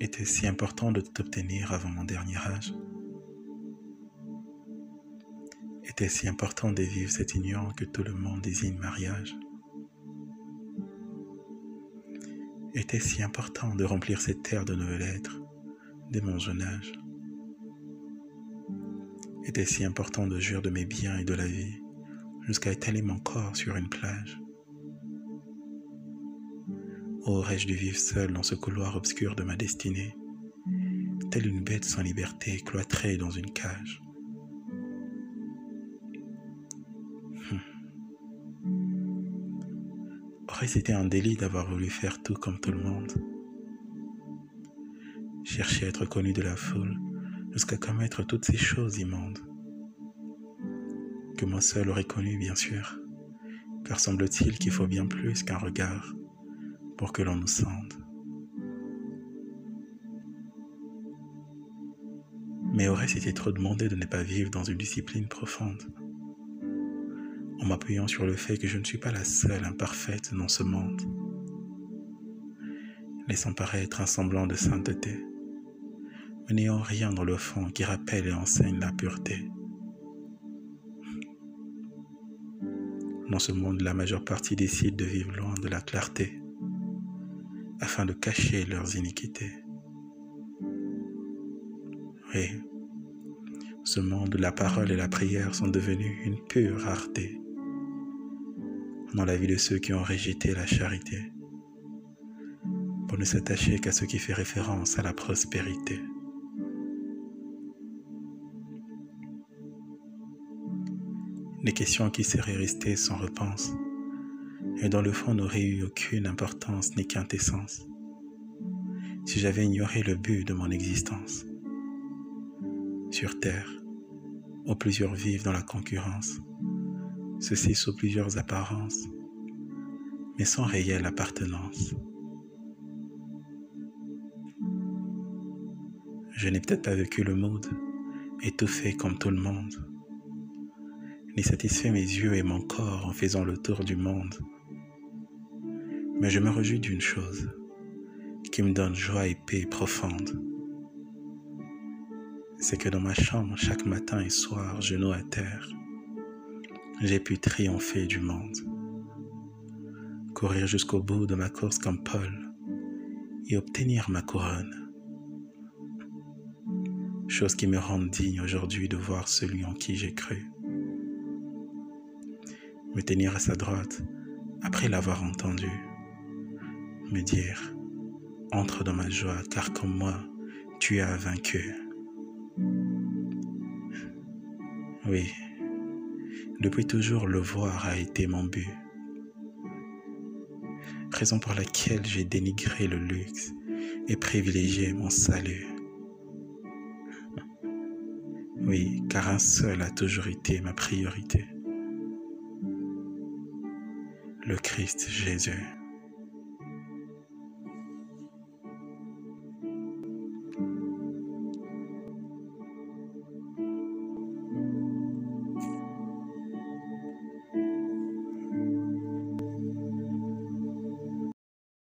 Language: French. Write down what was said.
Était-ce si important de t'obtenir avant mon dernier âge? Était-ce si important de vivre cette union que tout le monde désigne mariage? Était-ce si important de remplir cette terre de nos lettres dès mon jeune âge? Était-ce si important de jouir de mes biens et de la vie jusqu'à étaler mon corps sur une plage? Aurais-je dû vivre seul dans ce couloir obscur de ma destinée, telle une bête sans liberté cloîtrée dans une cage? Aurait-ce été un délit d'avoir voulu faire tout comme tout le monde? Chercher à être connu de la foule jusqu'à commettre toutes ces choses immondes que moi seul aurais connu, bien sûr, car semble-t-il qu'il faut bien plus qu'un regard pour que l'on nous sente. Mais aurait-ce été trop demandé de ne pas vivre dans une discipline profonde, en m'appuyant sur le fait que je ne suis pas la seule imparfaite dans ce monde, laissant paraître un semblant de sainteté, mais n'ayant rien dans le fond qui rappelle et enseigne la pureté. Dans ce monde, la majeure partie décide de vivre loin de la clarté, afin de cacher leurs iniquités. Oui, ce monde, la parole et la prière sont devenus une pure rareté dans la vie de ceux qui ont rejeté la charité, pour ne s'attacher qu'à ce qui fait référence à la prospérité. Des questions qui seraient restées sans réponse et dans le fond n'auraient eu aucune importance ni quintessence si j'avais ignoré le but de mon existence. Sur terre, où plusieurs vivent dans la concurrence, ceux-ci sous plusieurs apparences, mais sans réelle appartenance. Je n'ai peut-être pas vécu le mood, étouffé comme tout le monde, ni satisfait mes yeux et mon corps en faisant le tour du monde. Mais je me réjouis d'une chose qui me donne joie et paix profonde. C'est que dans ma chambre, chaque matin et soir, genoux à terre, j'ai pu triompher du monde, courir jusqu'au bout de ma course comme Paul et obtenir ma couronne. Chose qui me rend digne aujourd'hui de voir celui en qui j'ai cru me tenir à sa droite après l'avoir entendu, me dire « Entre dans ma joie, car comme moi, tu as vaincu. » Oui, depuis toujours le voir a été mon but, raison pour laquelle j'ai dénigré le luxe et privilégié mon salut. Oui, car un seul a toujours été ma priorité. Le Christ Jésus.